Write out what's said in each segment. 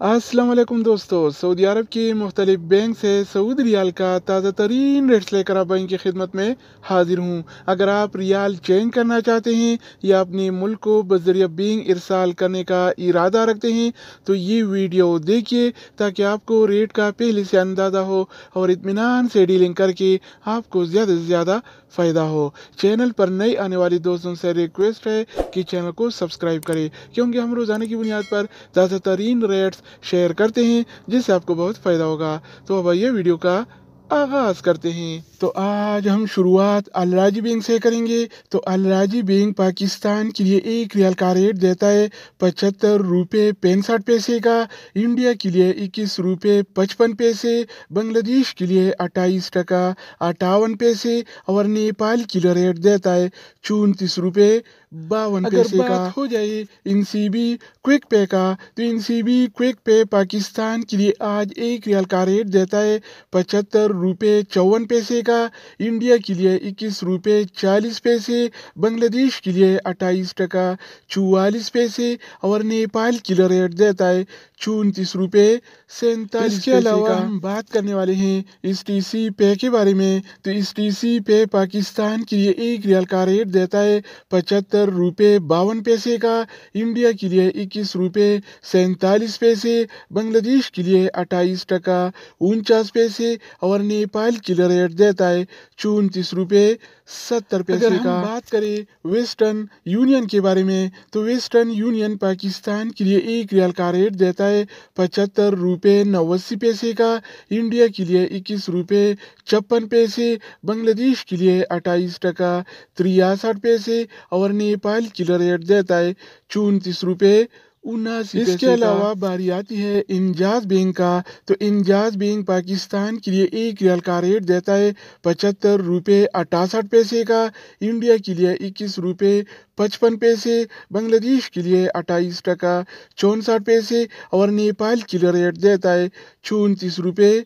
अस्सलाम वालेकुम दोस्तों। सऊदी अरब की मुख्तलिफ बैंक से सऊदी रियाल का ताज़ा तरीन रेट्स लेकर आप बैंक की खिदमत में हाजिर हूँ। अगर आप रियाल चेंज करना चाहते हैं या अपने मुल्क को बज़रिया बैंक इरसाल करने का इरादा रखते हैं तो ये वीडियो देखिए ताकि आपको रेट का पहले से अंदाज़ा हो और इत्मीनान से डीलिंग करके आपको ज़्यादा से ज़्यादा फ़ायदा हो। चैनल पर नए आने वाले दोस्तों से रिक्वेस्ट है कि चैनल को सब्सक्राइब करें, क्योंकि हम रोज़ाना की बुनियाद पर ताज़ा तरीन रेट्स शेयर करते हैं जिससे आपको बहुत फ़ायदा होगा। तो अब आइए वीडियो का आगाज़ करते हैं। तो आज हम शुरुआत अल राजी बैंक से करेंगे। तो अल राजी बैंक पाकिस्तान के लिए एक रियाल का रेट देता है 75 रुपये 65 पैसे का, इंडिया के लिए 21 रुपये 55 पैसे, बांग्लादेश के लिए 28 टका 58 पैसे और नेपाल के लिए रेट देता है 34 रुपये 52 पैसे का। बात हो जाए इनसीबी क्विक पे का, तो इनसीबी क्विक पे पाकिस्तान के लिए आज एक रियाल का रेट देता है 75 रुपये 54 पैसे का, इंडिया के लिए 21 रुपये 40 पैसे, बांग्लादेश के लिए 28 टका 44 पैसे और नेपाल के लिए रेट देता है 34 रुपये 47 पैसे। इसके अलावा हम बात करने वाले हैं इस टीसी पे के बारे में। तो इस टीसी पे पाकिस्तान के लिए एक रियाल का रेट देता है 75 रुपये 52 पैसे का, इंडिया के लिए 21 रुपये 47 पैसे, बांग्लादेश के लिए 28 टका 49 पैसे और नेपाल के लिए रेट देता है 34 रुपये 70 पैसे का। हम बात करें वेस्टर्न यूनियन के बारे में, तो वेस्टर्न यूनियन पाकिस्तान के लिए एक रियाल का रेट देता है 75 रुपये 89 पैसे का, इंडिया के लिए 21 रुपये 56 पैसे, बांग्लादेश के लिए 28 टका 63 पैसे और नेपाल के लिए रेट देता है 34 रुपये 79 पैसे। इसके अलावा बारी आती है इंजाज बैंक का। तो इंजाज बैंक पाकिस्तान के लिए एक रियाल का रेट देता है 75 रुपये 68 पैसे का, इंडिया के लिए 21 रुपये 55 पैसे, बांग्लादेश के लिए 28 टका 64 पैसे और नेपाल के लिए रेट देता है 34 रुपये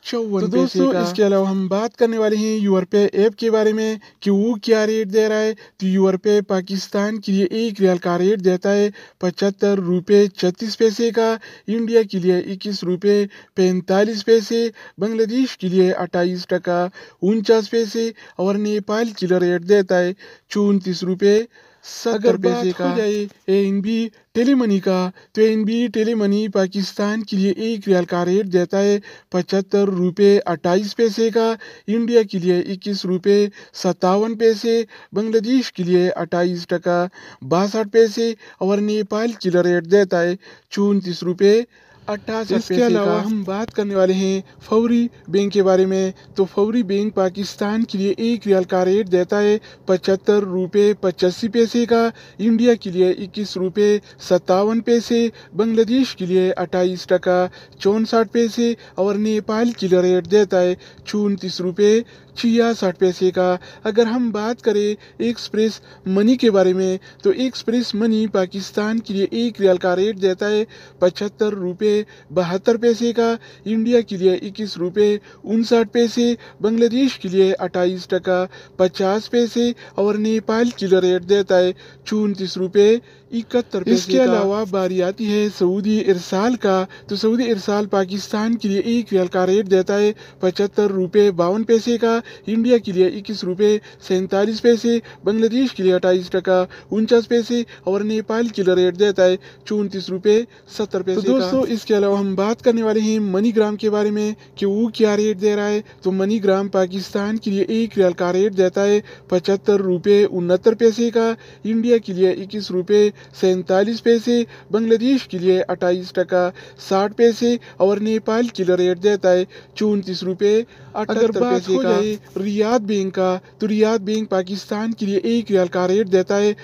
54 पैसे का। इसके अलावा हम बात करने वाले हैं यूरपे ऐप के बारे में कि वो क्या रेट दे रहा है। तो यूरपे पाकिस्तान के लिए एक रियाल का रेट देता है 75 रुपये 36 पैसे का, इंडिया के लिए 21 रुपये 45 पैसे, बांग्लादेश के लिए 28 टका 49 पैसे और नेपाल के लिए रेट देता है 34 रुपये 70 पैसे का। हो जाए एनबी टेलीमनी का, तो एनबी टेलीमनी पाकिस्तान के लिए एक रियाल का रेट देता है 75 रुपये 28 पैसे का, इंडिया के लिए 21 रुपये 57 पैसे, बांग्लादेश के लिए 28 टका 62 पैसे और नेपाल के लिए रेट देता है 34 रुपये 68 पैसे का। इसके अलावा हम बात करने वाले हैं फौरी बैंक के बारे में। तो फौरी बैंक पाकिस्तान के लिए एक रियाल का रेट देता है 75 रुपये 85 पैसे का, इंडिया के लिए 21 रुपये 57 पैसे, बांग्लादेश के लिए 28 टका 64 पैसे और नेपाल के लिए रेट देता है 34 रुपये 66 पैसे का। अगर हम बात करें एक्सप्रेस मनी के बारे में, तो एक्सप्रेस मनी पाकिस्तान के लिए एक रियाल का रेट देता है 75 रुपये 72 पैसे का, इंडिया के लिए 21 रुपये 59 पैसे, बांग्लादेश के लिए 28 टका 50 पैसे और नेपाल के लिए रेट देता है 34 रुपये 71 पैसे। इसके अलावा बारी आती है सऊदी इरसाल का। तो सऊदी इरसाल पाकिस्तान के लिए एक रियाल का रेट देता है 75 रुपये 52 पैसे का, इंडिया के लिए 21 रुपये 47 पैसे, बांग्लादेश के लिए 28 टका 49 पैसे और नेपाल के लिए रेट देता है 34 रुपये 70 पैसे। तो दोस्तों इसके अलावा हम बात करने वाले हैं मनीग्राम के बारे में कि वो क्या रेट दे रहा है। तो मनीग्राम पाकिस्तान के लिए एक रियाल का रेट देता है 75 रुपये 69 पैसे का, इंडिया के लिए 21 रुपये 47 पैसे, बांग्लादेश के लिए 28 टका 60 पैसे और नेपाल के लिए रेट देता है 34 रुपये 78 पैसे का। रियाद बैंक का, तो रियाद बैंक पाकिस्तान के लिए एक रियाल का रेट देता है